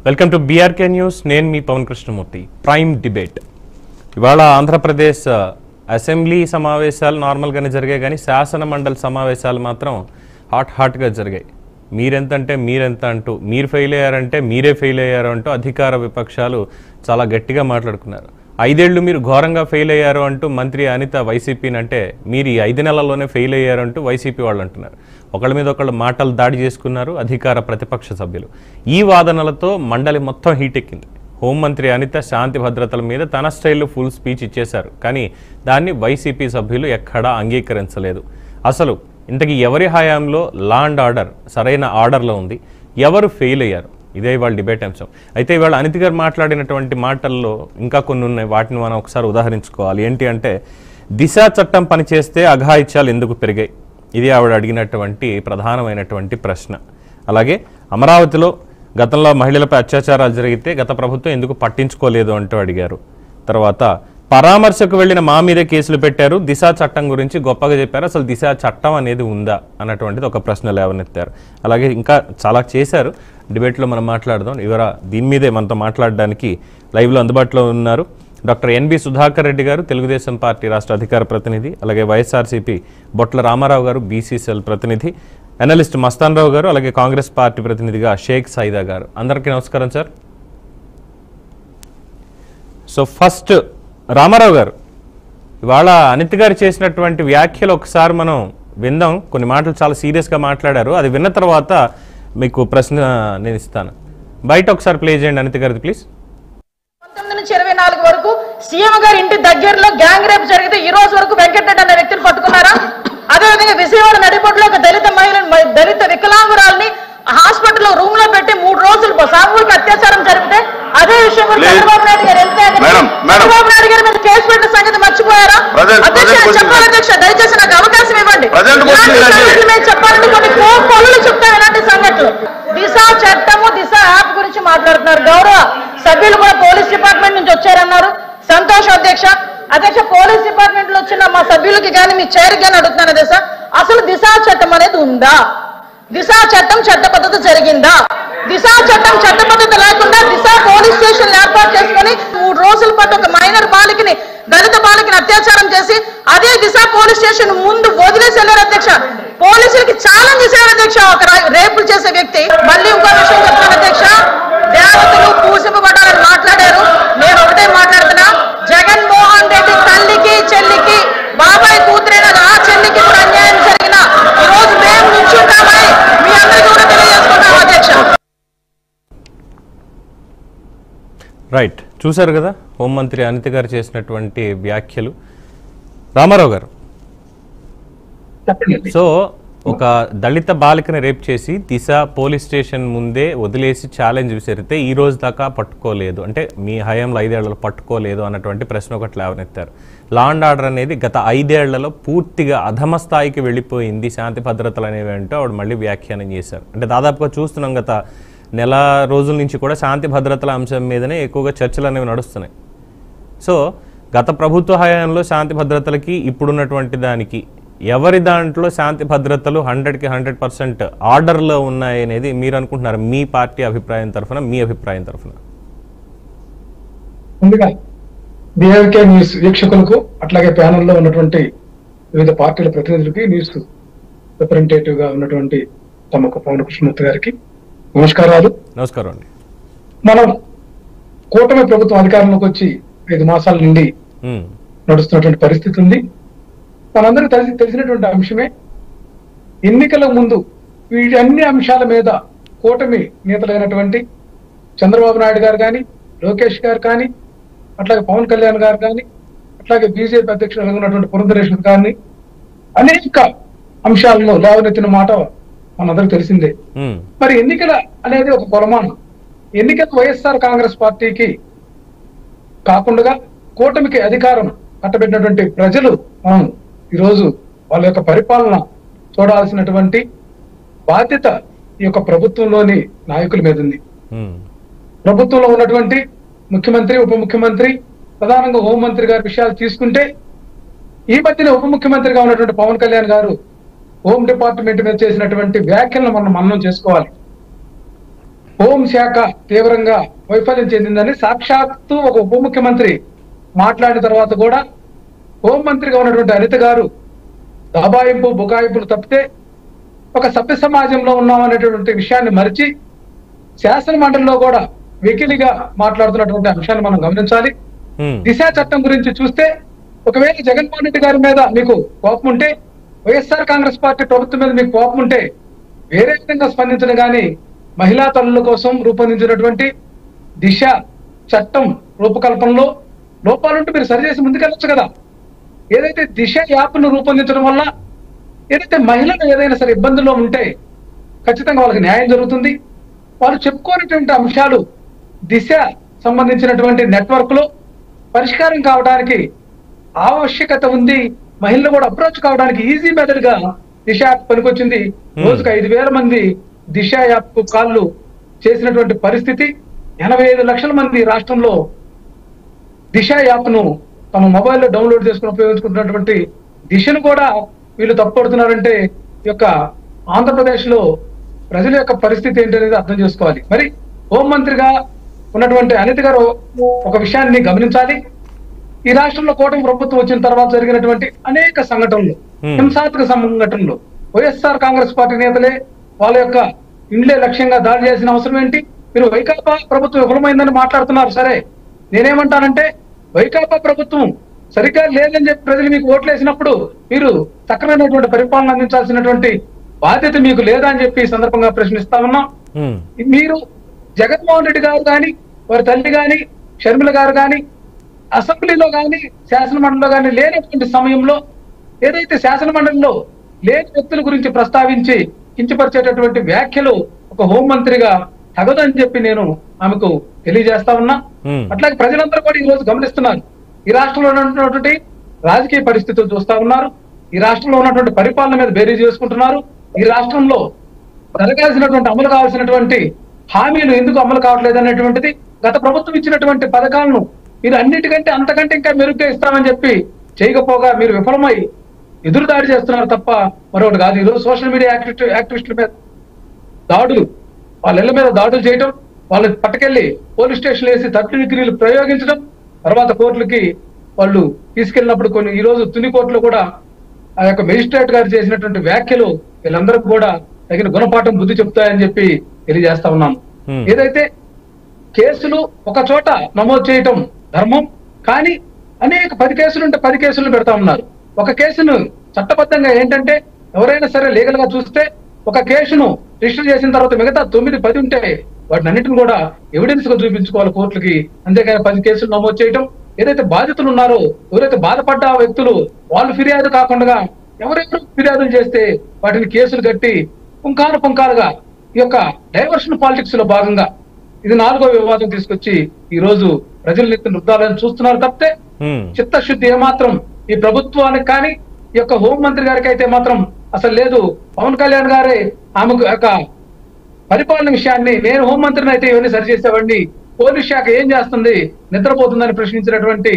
Welcome to BRK news. నేను మీ Pawan Krishnamurthy. Prime debate ఇవాళ Andhra Pradesh assembly సమావేశాలు నార్మల్గానే జరిగాయి, కానీ శాసన మండలి సమావేశాలు మాత్రం హాట్గా జరిగాయి. మీరెంతంటే మీరెంత అంటూ, మీరు ఫెయిల్ అయ్యారంటే మీరే ఫెయిల్ అయ్యారు అంటూ అధికార విపక్షాలు చాలా గట్టిగా మాట్లాడుకున్నారు. 5 ఏళ్ళు మీరు ఘోరంగా ఫెయిల్ అయ్యారు అంటూ మంత్రి అనిత వైసీపీని అంటే, మీరు ఈ 5 నెలల్లోనే ఫెయిల్ అయ్యారంటూ వైసీపీ వాళ్ళు అంటున్నారు. ఒకళ్ళ మీద ఒకళ్ళు మాటలు దాడి చేసుకున్నారు అధికార ప్రతిపక్ష సభ్యులు. ఈ వాదనలతో మండలి మొత్తం హీట్ ఎక్కింది. హోంమంత్రి అనిత శాంతి భద్రతల మీద తన స్టైల్లో ఫుల్ స్పీచ్ ఇచ్చేశారు, కానీ దాన్ని వైసీపీ సభ్యులు ఎక్కడా అంగీకరించలేదు. అసలు ఇంతకీ ఎవరి హయాంలో లా అండ్ ఆర్డర్ సరైన ఆర్డర్లో ఉంది, ఎవరు ఫెయిల్ అయ్యారు, ఇదే ఇవాళ డిబేట్ అంశం. అయితే ఇవాళ అనిత గారు మాట్లాడినటువంటి మాటల్లో ఇంకా కొన్ని ఉన్నాయి, వాటిని మనం ఒకసారి ఉదాహరించుకోవాలి. ఏంటి అంటే, దిశ చట్టం పనిచేస్తే అఘాయిత్యాలు ఎందుకు పెరిగాయి, ఇది ఆవిడ అడిగినటువంటి ప్రధానమైనటువంటి ప్రశ్న. అలాగే అమరావతిలో గతంలో మహిళలపై అత్యాచారాలు జరిగితే గత ప్రభుత్వం ఎందుకు పట్టించుకోలేదు అంటూ అడిగారు. తర్వాత పరామర్శకు వెళ్ళిన మా మీదే కేసులు పెట్టారు, దిశ చట్టం గురించి గొప్పగా చెప్పారు, అసలు దిశ చట్టం అనేది ఉందా అన్నటువంటిది ఒక ప్రశ్న లేవనెత్తారు. అలాగే ఇంకా చాలా చేశారు. డిబేట్లో మనం మాట్లాడదాం. దీని మీదే మనతో మాట్లాడడానికి లైవ్లో అందుబాటులో ఉన్నారు డాక్టర్ ఎన్బి సుధాకర్ రెడ్డి గారు, తెలుగుదేశం పార్టీ రాష్ట్ర అధికార ప్రతినిధి. అలాగే వైఎస్ఆర్సీపీ బొట్ల రామారావు గారు, బీసీసీఎల్ ప్రతినిధి. అనలిస్ట్ మస్తాన్ రావు గారు, అలాగే కాంగ్రెస్ పార్టీ ప్రతినిధిగా షేక్ సైదా గారు. అందరికీ నమస్కారం సార్. సో ఫస్ట్ రామారావు గారు, ఇవాళ అనిత్ గారు చేసినటువంటి వ్యాఖ్యలు ఒకసారి మనం విందాం. కొన్ని మాటలు చాలా సీరియస్గా మాట్లాడారు, అది విన్న తర్వాత మీకు ప్రశ్న నేను ఇస్తాను. బయట ఒకసారి ప్లే చేయండి అనిత్ గారిది ప్లీజ్. 19 నుంచి 24 వరకు సీఎం గారి ఇంటి దగ్గరలో గ్యాంగ్ రేప్ జరిగితే ఈ రోజు వరకు వెంకటరెడ్డి అనే వ్యక్తిని పట్టుకున్నారా? అదేవిధంగా విజయవాడ నడిపొట్టులో ఒక దళిత వికలాంగురాల్ని హాస్పిటల్లో రూమ్ లో పెట్టి 3 రోజులు సామూహిక అత్యాచారం జరిగితే అదే విషయం చంద్రబాబు నాయుడు గారు చంద్రబాబు నాయుడు గారి మీద కేసు పెట్టిన సంగతి మర్చిపోయారా? చెప్పాలి అధ్యక్ష, దయచేసి నాకు అవకాశం ఇవ్వండి. చెప్పాలంటే కొన్ని పనులు చెప్తాను. ఇలాంటి సంఘటనలు దిశ చట్టము, దిశ యాప్ గురించి మాట్లాడుతున్నారు. గౌరవ సభ్యులు కూడా పోలీస్ డిపార్ట్మెంట్ నుంచి వచ్చారన్నారు. సంతోషం అధ్యక్ష. అధ్యక్ష, పోలీస్ డిపార్ట్మెంట్ లో వచ్చిన మా సభ్యులకి కానీ మీ చైర్కి కానీ అడుగుతున్నాను అధ్యక్ష, అసలు దిశ చట్టం అనేది ఉందా? దిశ చట్టం చట్టబద్ధత జరిగిందా? దిశ చట్టం చట్టబద్ధత లేకుండా దిశ పోలీస్ స్టేషన్ ఏర్పాటు చేసుకుని 3 రోజుల పాటు ఒక మైనర్ బాలికని, దళిత బాలికని అత్యాచారం చేసి అదే దిశ పోలీస్ స్టేషన్ ముందు వదిలేసి వెళ్ళారు అధ్యక్ష. పోలీసులకి ఛాలెంజ్ చేశారు అధ్యక్ష ఒక రేపులు చేసే వ్యక్తి. మళ్ళీ ఇంకో విషయం చెప్తాను అధ్యక్ష, దేవతలు పూజింపబడాలని మాట్లాడారు. నేను ఒకటే మాట్లాడుతున్నా, జగన్మోహన్ రెడ్డి తల్లికి చెల్లికి బాబాయ్ కూతురైన ఆ చెల్లికి కూడా అన్యాయం జరిగిన ఈ రోజు మేము నిల్చుంటామని మీ అందరికీ కూడా తెలియజేసుకుంటాం అధ్యక్ష. రైట్, చూశారు కదా హోంమంత్రి అనిత గారు చేసినటువంటి వ్యాఖ్యలు. రామారావు గారు, సో ఒక దళిత బాలికని రేప్ చేసి దిశ పోలీస్ స్టేషన్ ముందే వదిలేసి ఛాలెంజ్ విసిరితే ఈ రోజు దాకా పట్టుకోలేదు, అంటే మీ హయాంలో 5 ఏళ్లలో పట్టుకోలేదు అన్నటువంటి ప్రశ్న ఒకటి లేవనెత్తారు. లా అండ్ ఆర్డర్ అనేది గత 5 ఏళ్లలో పూర్తిగా అధమ స్థాయికి వెళ్ళిపోయింది, శాంతి భద్రతలు అనేవి అంటూ ఆవిడ మళ్ళీ వ్యాఖ్యానం చేశారు. అంటే దాదాపుగా చూస్తున్నాం గత నెల రోజుల నుంచి కూడా శాంతి భద్రతల అంశం మీదనే ఎక్కువగా చర్చలు అనేవి నడుస్తున్నాయి. సో గత ప్రభుత్వ హయాంలో శాంతి భద్రతలకి ఇప్పుడున్నటువంటి దానికి ఎవరి దాంట్లో శాంతి భద్రతలు 100కి 100% ఆర్డర్లో ఉన్నాయి అనేది మీరు అనుకుంటున్నారు? మీ పార్టీ అభిప్రాయం తరఫున, మీ అభిప్రాయం తరఫున. ముందుగా బీఆర్కే న్యూస్ వీక్షకులకు, అట్లాగే ప్యానెల్లో ఉన్నటువంటి వివిధ పార్టీల ప్రతినిధులకి, న్యూస్ రిప్రజెంటేటివ్ గా ఉన్నటువంటి తమకు పవన్ కృష్ణమూర్తి గారికి నమస్కారాలు. నమస్కారం అండి. మనం కూటమి ప్రభుత్వం అధికారంలోకి వచ్చి 5 మాసాల నుండి నడుస్తున్నటువంటి పరిస్థితి ఉంది. మనందరూ తెలిసినటువంటి అంశమే, ఎన్నికల ముందు వీటి అన్ని అంశాల మీద కూటమి నేతలైనటువంటి చంద్రబాబు నాయుడు గారు కానీ, లోకేష్ గారు కానీ, అట్లాగే పవన్ కళ్యాణ్ గారు కానీ, అట్లాగే బీజేపీ అధ్యక్షులుగా ఉన్నటువంటి పురంధరేశ్వర్ గారిని అనేక అంశాలను లేవనెత్తిన మాట మనందరూ తెలిసిందే. మరి ఎన్నికల అనేది ఒక కొలమానం. ఎన్నికల వైఎస్ఆర్ కాంగ్రెస్ పార్టీకి కాకుండా కూటమికి అధికారం కట్టబెట్టినటువంటి ప్రజలు మనం ఈరోజు వాళ్ళ యొక్క పరిపాలన చూడాల్సినటువంటి బాధ్యత ఈ యొక్క ప్రభుత్వంలోని నాయకుల మీద ఉంది. ప్రభుత్వంలో ఉన్నటువంటి ముఖ్యమంత్రి, ఉప ముఖ్యమంత్రి, ప్రధానంగా హోంమంత్రి గారి విషయాలు తీసుకుంటే, ఈ మధ్యన ఉప ముఖ్యమంత్రిగా ఉన్నటువంటి పవన్ కళ్యాణ్ గారు హోం డిపార్ట్మెంట్ మీద చేసినటువంటి వ్యాఖ్యలను మనం మననం చేసుకోవాలి. హోంశాఖ తీవ్రంగా వైఫల్యం చెందిందని సాక్షాత్తు ఒక ఉప ముఖ్యమంత్రి మాట్లాడిన తర్వాత కూడా హోంమంత్రిగా ఉన్నటువంటి అనిత గారు దబాయింపు బుకాయింపులు తప్పితే ఒక సభ్య సమాజంలో ఉన్నామనేటువంటి విషయాన్ని మరిచి శాసన మండలిలో కూడా వెకిలిగా మాట్లాడుతున్నటువంటి అంశాన్ని మనం గమనించాలి. దిశ చట్టం గురించి చూస్తే ఒకవేళ జగన్మోహన్ రెడ్డి గారి మీద మీకు కోపం ఉంటే, వైఎస్ఆర్ కాంగ్రెస్ పార్టీ ప్రభుత్వం మీద మీకు కోపం ఉంటే వేరే విధంగా స్పందించడం కానీ మహిళా తల్లుల కోసం రూపొందించినటువంటి దిశ చట్టం రూపకల్పనలో లోపాలుంటే మీరు సరిచేసి ముందుకెళ్ళొచ్చు కదా. ఏదైతే దిశ యాప్ను రూపొందించడం వల్ల ఏదైతే మహిళలు ఏదైనా సరే ఇబ్బందుల్లో ఉంటే ఖచ్చితంగా వాళ్ళకి న్యాయం జరుగుతుంది. వాళ్ళు చెప్పుకోనటువంటి అంశాలు దిశ సంబంధించినటువంటి నెట్వర్క్ లో పరిష్కారం కావడానికి ఆవశ్యకత ఉంది. మహిళలు కూడా అప్రోచ్ కావడానికి ఈజీ మెథడ్ గా దిశ యాప్ పనికొచ్చింది. రోజుకు 5,000 మంది దిశ యాప్ కు కాళ్ళు చేసినటువంటి పరిస్థితి. 85 లక్షల మంది రాష్ట్రంలో దిశ యాప్ ను తమ మొబైల్లో డౌన్లోడ్ చేసుకుని ఉపయోగించుకుంటున్నటువంటి దిశను కూడా వీళ్ళు తప్పుపడుతున్నారంటే ఈ యొక్క ఆంధ్రప్రదేశ్ లో ప్రజల యొక్క పరిస్థితి ఏంటనేది అర్థం చేసుకోవాలి. మరి హోంమంత్రిగా ఉన్నటువంటి అనిత గారు ఒక విషయాన్ని గమనించాలి. ఈ రాష్ట్రంలో కూటమి ప్రభుత్వం వచ్చిన తర్వాత జరిగినటువంటి అనేక సంఘటనలు, హింసాత్మక సంఘటనలు, వైఎస్ఆర్ కాంగ్రెస్ పార్టీ నేతలే వాళ్ళ యొక్క ఇండ్లే లక్ష్యంగా దాడి చేసిన అవసరం ఏంటి? మీరు వైకాపా ప్రభుత్వం విఫలమైందని మాట్లాడుతున్నారు. సరే, నేనేమంటానంటే వైకాపా ప్రభుత్వం సరిగ్గా లేదని చెప్పి ప్రజలు మీకు ఓట్లేసినప్పుడు మీరు సక్రమైనటువంటి పరిపాలన అందించాల్సినటువంటి బాధ్యత మీకు లేదా అని చెప్పి ఈ సందర్భంగా ప్రశ్నిస్తా ఉన్నాం. మీరు జగన్మోహన్ రెడ్డి గారు కానీ, వారి తల్లి కానీ, షర్మిల గారు కానీ అసెంబ్లీలో కానీ శాసన మండలిలో కానీ లేనటువంటి సమయంలో ఏదైతే శాసన మండలిలో లేని వ్యక్తుల గురించి ప్రస్తావించి కించపరిచేటటువంటి వ్యాఖ్యలు ఒక హోంమంత్రిగా తగదని చెప్పి నేను ఆమెకు తెలియజేస్తా ఉన్నా. అట్లాగే ప్రజలందరూ కూడా ఈ రోజు గమనిస్తున్నారు. ఈ రాష్ట్రంలో ఉన్నటువంటి రాజకీయ పరిస్థితులు చూస్తా ఉన్నారు. ఈ రాష్ట్రంలో ఉన్నటువంటి పరిపాలన మీద బేరీ చేసుకుంటున్నారు. ఈ రాష్ట్రంలో జరగాల్సినటువంటి అమలు కావాల్సినటువంటి హామీలు ఎందుకు అమలు కావట్లేదు అనేటువంటిది, గత ప్రభుత్వం ఇచ్చినటువంటి పథకాలను మీరు అన్నిటికంటే అంతకంటే ఇంకా మెరుగ్గా ఇస్తామని చెప్పి చేయకపోగా మీరు విఫలమై ఎదురుదాడి చేస్తున్నారు తప్ప మరొకటి కాదు. ఈరోజు సోషల్ మీడియా యాక్టివిస్టుల మీద దాడులు, వాళ్ళ ఇళ్ల మీద దాడులు చేయడం, వాళ్ళని పట్టుకెళ్లి పోలీస్ స్టేషన్లు వేసి 30 డిగ్రీలు ప్రయోగించడం, తర్వాత కోర్టులకి వాళ్ళు తీసుకెళ్ళినప్పుడు కొన్ని ఈ రోజు తుని కోర్టులో కూడా ఆ యొక్క మెజిస్ట్రేట్ గారు చేసినటువంటి వ్యాఖ్యలు వీళ్ళందరికీ కూడా తగిన గుణపాఠం బుద్ధి చెప్తాయని చెప్పి తెలియజేస్తా ఉన్నాం. ఏదైతే కేసులు ఒక చోట నమోదు చేయటం ధర్మం, కానీ అనేక 10 కేసులు ఉంటే 10 కేసులు పెడతా ఉన్నారు. ఒక కేసును చట్టబద్ధంగా ఏంటంటే ఎవరైనా సరే లీగల్ గా చూస్తే ఒక కేసును రిజిస్టర్ చేసిన తర్వాత మిగతా 9, 10 ఉంటే వాటిని అన్నింటిని కూడా ఎవిడెన్స్ గా చూపించుకోవాలి కోర్టులకి. అంతేగాని 10 కేసులు నమోదు చేయడం, ఏదైతే బాధితులు ఉన్నారో ఎవరైతే బాధపడ్డ వ్యక్తులు వాళ్ళు ఫిర్యాదు కాకుండా ఎవరెవరు ఫిర్యాదులు చేస్తే వాటిని కేసులు కట్టి పుంకాలుగా ఈ యొక్క డైవర్షన్ పాలిటిక్స్ లో భాగంగా ఇది 4వ వివాదం తీసుకొచ్చి ఈ రోజు ప్రజల నెత్తి వృద్ధాలని చూస్తున్నారు తప్పితే చిత్తశుద్ధి ఏమాత్రం ఈ ప్రభుత్వానికి కానీ ఈ యొక్క హోంమంత్రి గారికి అయితే మాత్రం అసలు లేదు. పవన్ కళ్యాణ్ గారే ఆమెకు యొక్క పరిపాలన విషయాన్ని నేను హోంమంత్రిని అయితే ఇవన్నీ సరిచేసేవాడిని, పోలీస్ శాఖ ఏం చేస్తుంది, నిద్రపోతుందని ప్రశ్నించినటువంటి